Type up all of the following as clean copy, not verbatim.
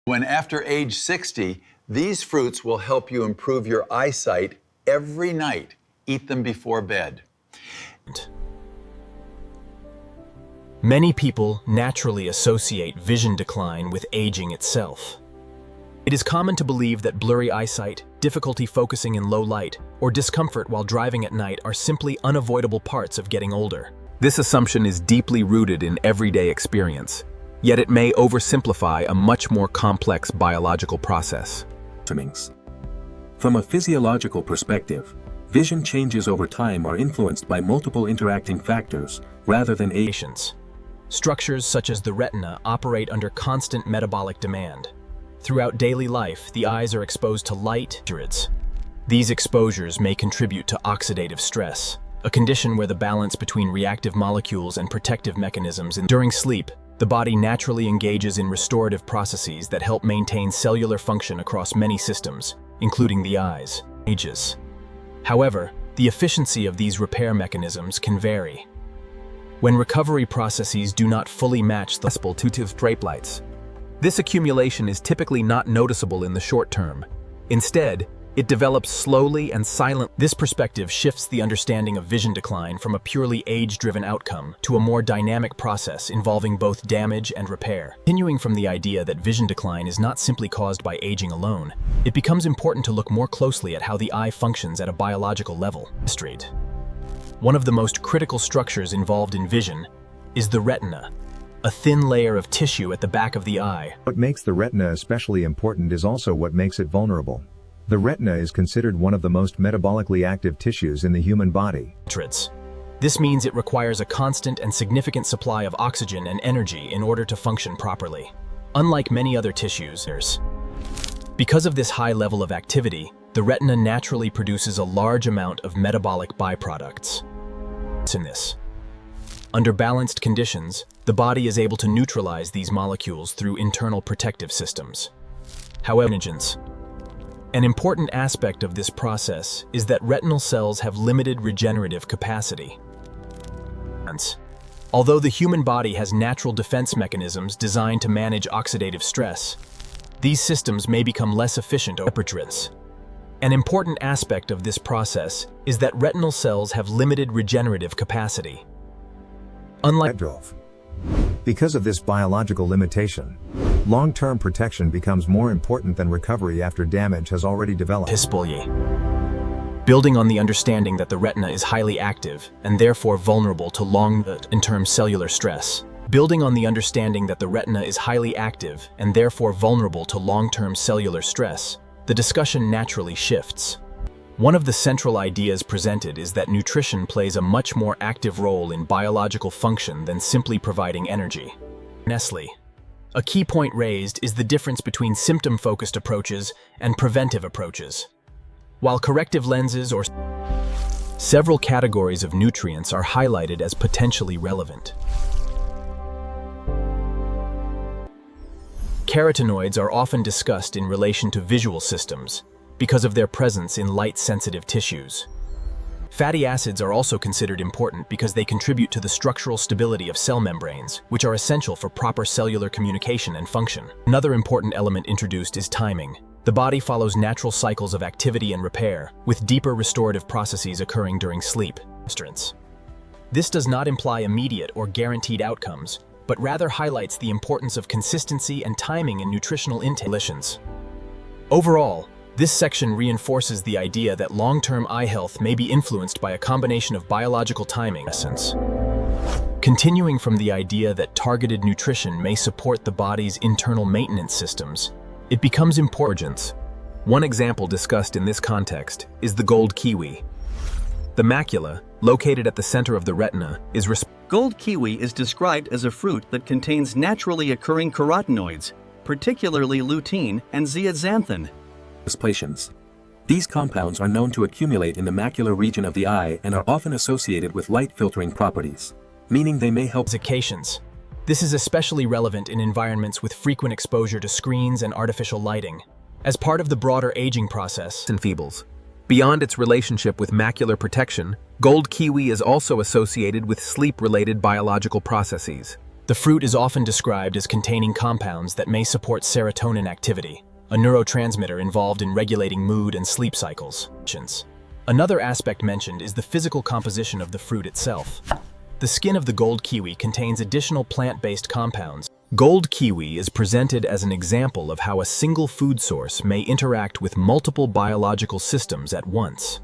When after age 60, these fruits will help you improve your eyesight every night. Eat them before bed. Many people naturally associate vision decline with aging itself. It is common to believe that blurry eyesight, difficulty focusing in low light, or discomfort while driving at night are simply unavoidable parts of getting older. This assumption is deeply rooted in everyday experience, yet it may oversimplify a much more complex biological process. From a physiological perspective, vision changes over time are influenced by multiple interacting factors rather than age. Structures such as the retina operate under constant metabolic demand. Throughout daily life, the eyes are exposed to light. These exposures may contribute to oxidative stress, a condition where the balance between reactive molecules and protective mechanisms. During sleep, the body naturally engages in restorative processes that help maintain cellular function across many systems, including the eyes. However, the efficiency of these repair mechanisms can vary. When recovery processes do not fully match the stripe lights, this accumulation is typically not noticeable in the short term. Instead, it develops slowly and silently. This perspective shifts the understanding of vision decline from a purely age-driven outcome to a more dynamic process involving both damage and repair. Continuing from the idea that vision decline is not simply caused by aging alone, it becomes important to look more closely at how the eye functions at a biological level. One of the most critical structures involved in vision is the retina, a thin layer of tissue at the back of the eye. What makes the retina especially important is also what makes it vulnerable. The retina is considered one of the most metabolically active tissues in the human body. This means it requires a constant and significant supply of oxygen and energy in order to function properly. Unlike many other tissues, because of this high level of activity, the retina naturally produces a large amount of metabolic byproducts. Under balanced conditions, the body is able to neutralize these molecules through internal protective systems. However, an important aspect of this process is that retinal cells have limited regenerative capacity. Although the human body has natural defense mechanisms designed to manage oxidative stress, these systems may become less efficient over time. An important aspect of this process is that retinal cells have limited regenerative capacity. Because of this biological limitation, long-term protection becomes more important than recovery after damage has already developed. Building on the understanding that the retina is highly active and therefore vulnerable to long-term cellular stress. Building on the understanding that the retina is highly active and therefore vulnerable to long-term cellular stress, the discussion naturally shifts. One of the central ideas presented is that nutrition plays a much more active role in biological function than simply providing energy. A key point raised is the difference between symptom-focused approaches and preventive approaches. While corrective lenses or several categories of nutrients are highlighted as potentially relevant. Carotenoids are often discussed in relation to visual systems because of their presence in light-sensitive tissues. Fatty acids are also considered important because they contribute to the structural stability of cell membranes, which are essential for proper cellular communication and function. Another important element introduced is timing. The body follows natural cycles of activity and repair, with deeper restorative processes occurring during sleep. This does not imply immediate or guaranteed outcomes, but rather highlights the importance of consistency and timing in nutritional intake. Overall, this section reinforces the idea that long-term eye health may be influenced by a combination of biological timing. Continuing from the idea that targeted nutrition may support the body's internal maintenance systems, it becomes important. One example discussed in this context is the gold kiwi. The macula, located at the center of the retina, is Gold kiwi is described as a fruit that contains naturally occurring carotenoids, particularly lutein and zeaxanthin. These compounds are known to accumulate in the macular region of the eye and are often associated with light filtering properties, meaning they may help. This is especially relevant in environments with frequent exposure to screens and artificial lighting. As part of the broader aging process, enfeebles. Beyond its relationship with macular protection, gold kiwi is also associated with sleep-related biological processes. The fruit is often described as containing compounds that may support serotonin activity, a neurotransmitter involved in regulating mood and sleep cycles. Another aspect mentioned is the physical composition of the fruit itself. The skin of the gold kiwi contains additional plant-based compounds. Gold kiwi is presented as an example of how a single food source may interact with multiple biological systems at once.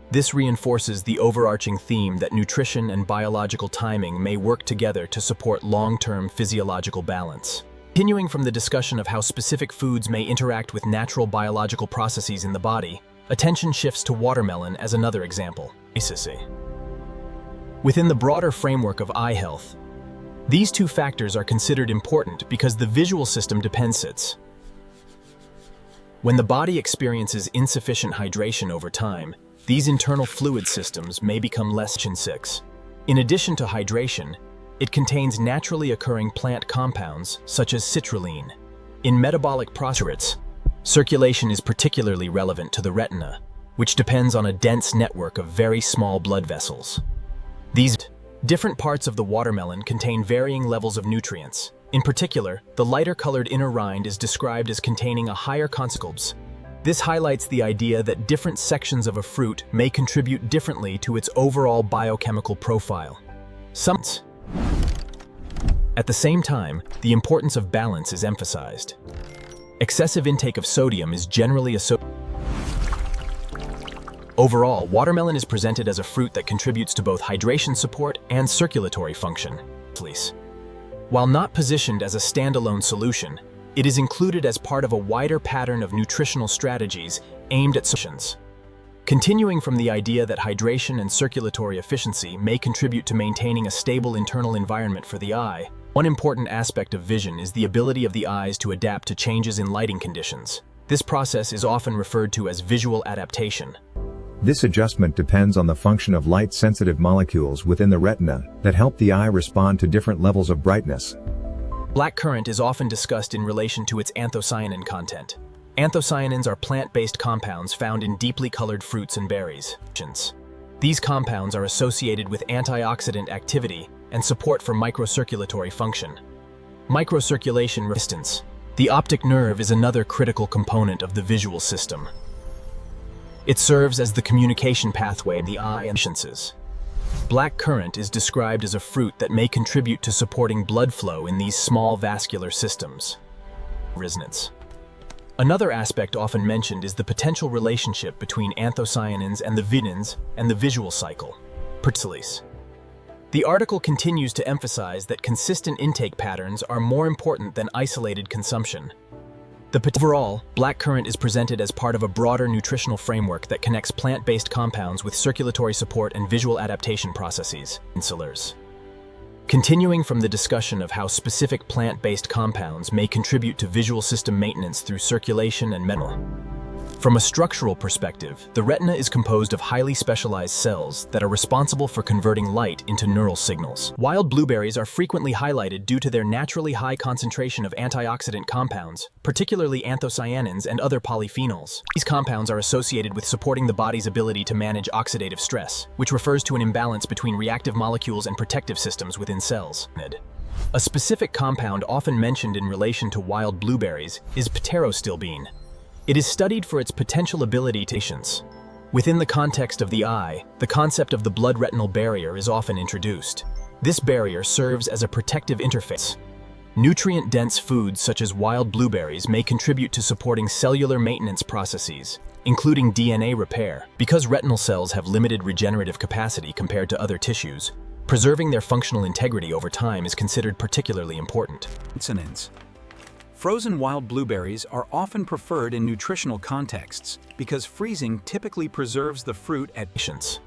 This reinforces the overarching theme that nutrition and biological timing may work together to support long-term physiological balance. Continuing from the discussion of how specific foods may interact with natural biological processes in the body, attention shifts to watermelon as another example. Within the broader framework of eye health, these two factors are considered important because the visual system depends on it. When the body experiences insufficient hydration over time, these internal fluid systems may become less efficient. In addition to hydration, it contains naturally occurring plant compounds such as citrulline. In metabolic processes, circulation is particularly relevant to the retina, which depends on a dense network of very small blood vessels. These different parts of the watermelon contain varying levels of nutrients. In particular, the lighter-colored inner rind is described as containing a higher concentration. This highlights the idea that different sections of a fruit may contribute differently to its overall biochemical profile. At the same time, the importance of balance is emphasized. Excessive intake of sodium is generally associated. Overall, watermelon is presented as a fruit that contributes to both hydration support and circulatory function. While not positioned as a standalone solution, it is included as part of a wider pattern of nutritional strategies aimed at solutions. Continuing from the idea that hydration and circulatory efficiency may contribute to maintaining a stable internal environment for the eye, one important aspect of vision is the ability of the eyes to adapt to changes in lighting conditions. This process is often referred to as visual adaptation. This adjustment depends on the function of light-sensitive molecules within the retina that help the eye respond to different levels of brightness. Blackcurrant is often discussed in relation to its anthocyanin content. Anthocyanins are plant-based compounds found in deeply colored fruits and berries. These compounds are associated with antioxidant activity and support for microcirculatory function. Microcirculation resistance. The optic nerve is another critical component of the visual system. It serves as the communication pathway of the eye and senses. Blackcurrant is described as a fruit that may contribute to supporting blood flow in these small vascular systems. Resonance. Another aspect often mentioned is the potential relationship between anthocyanins and the vitamins and the visual cycle. The article continues to emphasize that consistent intake patterns are more important than isolated consumption. Overall, blackcurrant is presented as part of a broader nutritional framework that connects plant-based compounds with circulatory support and visual adaptation processes. Continuing from the discussion of how specific plant-based compounds may contribute to visual system maintenance through circulation and metal. From a structural perspective, the retina is composed of highly specialized cells that are responsible for converting light into neural signals. Wild blueberries are frequently highlighted due to their naturally high concentration of antioxidant compounds, particularly anthocyanins and other polyphenols. These compounds are associated with supporting the body's ability to manage oxidative stress, which refers to an imbalance between reactive molecules and protective systems within cells. A specific compound often mentioned in relation to wild blueberries is pterostilbene. It is studied for its potential ability to patients. Within the context of the eye, the concept of the blood-retinal barrier is often introduced. This barrier serves as a protective interface. Nutrient-dense foods such as wild blueberries may contribute to supporting cellular maintenance processes, including DNA repair. Because retinal cells have limited regenerative capacity compared to other tissues, preserving their functional integrity over time is considered particularly important. Frozen wild blueberries are often preferred in nutritional contexts because freezing typically preserves the fruit at patients.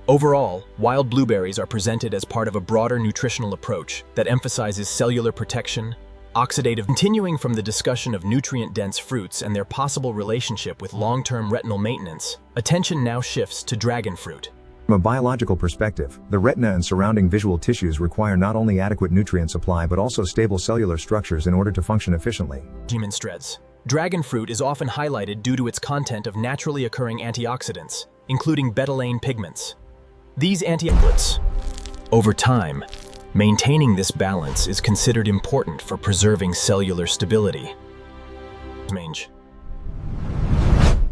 Overall, wild blueberries are presented as part of a broader nutritional approach that emphasizes cellular protection, oxidative. Continuing from the discussion of nutrient-dense fruits and their possible relationship with long-term retinal maintenance, attention now shifts to dragon fruit. From a biological perspective, the retina and surrounding visual tissues require not only adequate nutrient supply but also stable cellular structures in order to function efficiently. Human stress. Dragon fruit is often highlighted due to its content of naturally occurring antioxidants, including betalain pigments. These antioxidants, over time, Maintaining this balance is considered important for preserving cellular stability.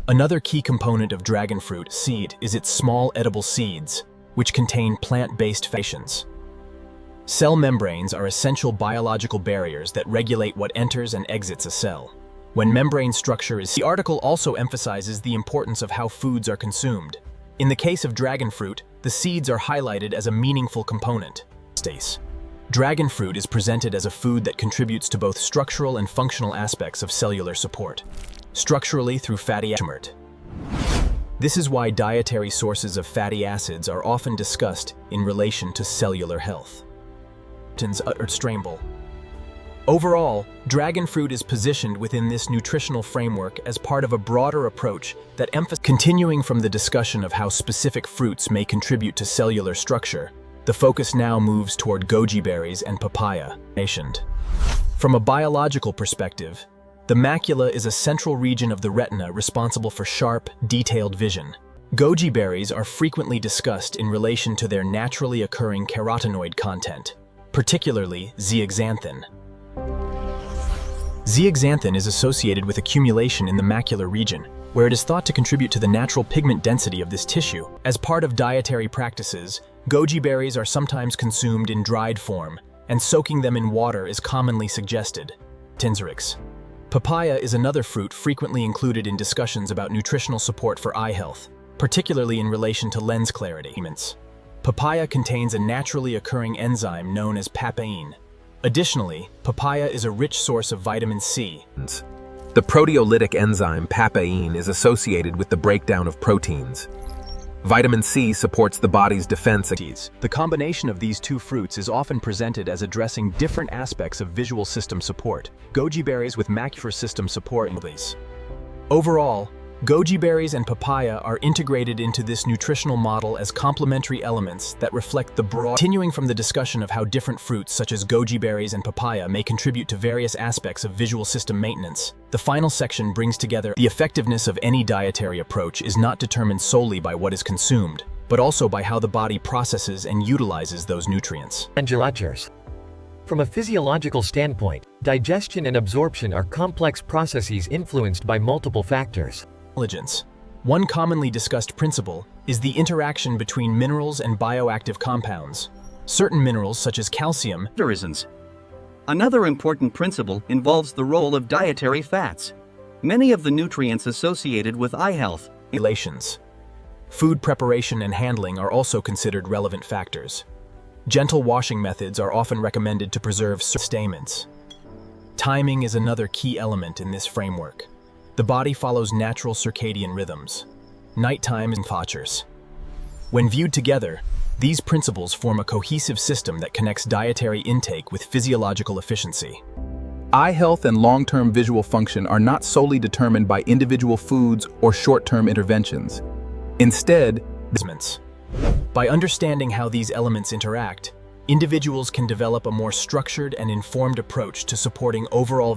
Another key component of dragon fruit seed is its small edible seeds, which contain plant-based functions. Cell membranes are essential biological barriers that regulate what enters and exits a cell. When membrane structure is, the article also emphasizes the importance of how foods are consumed. In the case of dragon fruit, the seeds are highlighted as a meaningful component. Dragon fruit is presented as a food that contributes to both structural and functional aspects of cellular support. Structurally through fatty acids. This is why dietary sources of fatty acids are often discussed in relation to cellular health. Overall, dragon fruit is positioned within this nutritional framework as part of a broader approach that emphasizes. Continuing from the discussion of how specific fruits may contribute to cellular structure, the focus now moves toward goji berries and papaya. From a biological perspective, the macula is a central region of the retina responsible for sharp, detailed vision. Goji berries are frequently discussed in relation to their naturally occurring carotenoid content, particularly zeaxanthin. Zeaxanthin is associated with accumulation in the macular region, where it is thought to contribute to the natural pigment density of this tissue. As part of dietary practices, goji berries are sometimes consumed in dried form, and soaking them in water is commonly suggested. Papaya is another fruit frequently included in discussions about nutritional support for eye health, particularly in relation to lens clarity. Papaya contains a naturally occurring enzyme known as papain. Additionally, papaya is a rich source of vitamin C. The proteolytic enzyme papain is associated with the breakdown of proteins. Vitamin C supports the body's defense against. The combination of these two fruits is often presented as addressing different aspects of visual system support. Goji berries with macular system support. Overall, goji berries and papaya are integrated into this nutritional model as complementary elements that reflect the broad. Continuing from the discussion of how different fruits such as goji berries and papaya may contribute to various aspects of visual system maintenance, the final section brings together the effectiveness of any dietary approach is not determined solely by what is consumed, but also by how the body processes and utilizes those nutrients. From a physiological standpoint, digestion and absorption are complex processes influenced by multiple factors. One commonly discussed principle is the interaction between minerals and bioactive compounds. Certain minerals such as calcium. Another important principle involves the role of dietary fats. Many of the nutrients associated with eye health. Food preparation and handling are also considered relevant factors. Gentle washing methods are often recommended to preserve stamens. Timing is another key element in this framework. The body follows natural circadian rhythms. Nighttime and fachers. When viewed together, these principles form a cohesive system that connects dietary intake with physiological efficiency. Eye health and long-term visual function are not solely determined by individual foods or short-term interventions. Instead, by understanding how these elements interact, individuals can develop a more structured and informed approach to supporting overall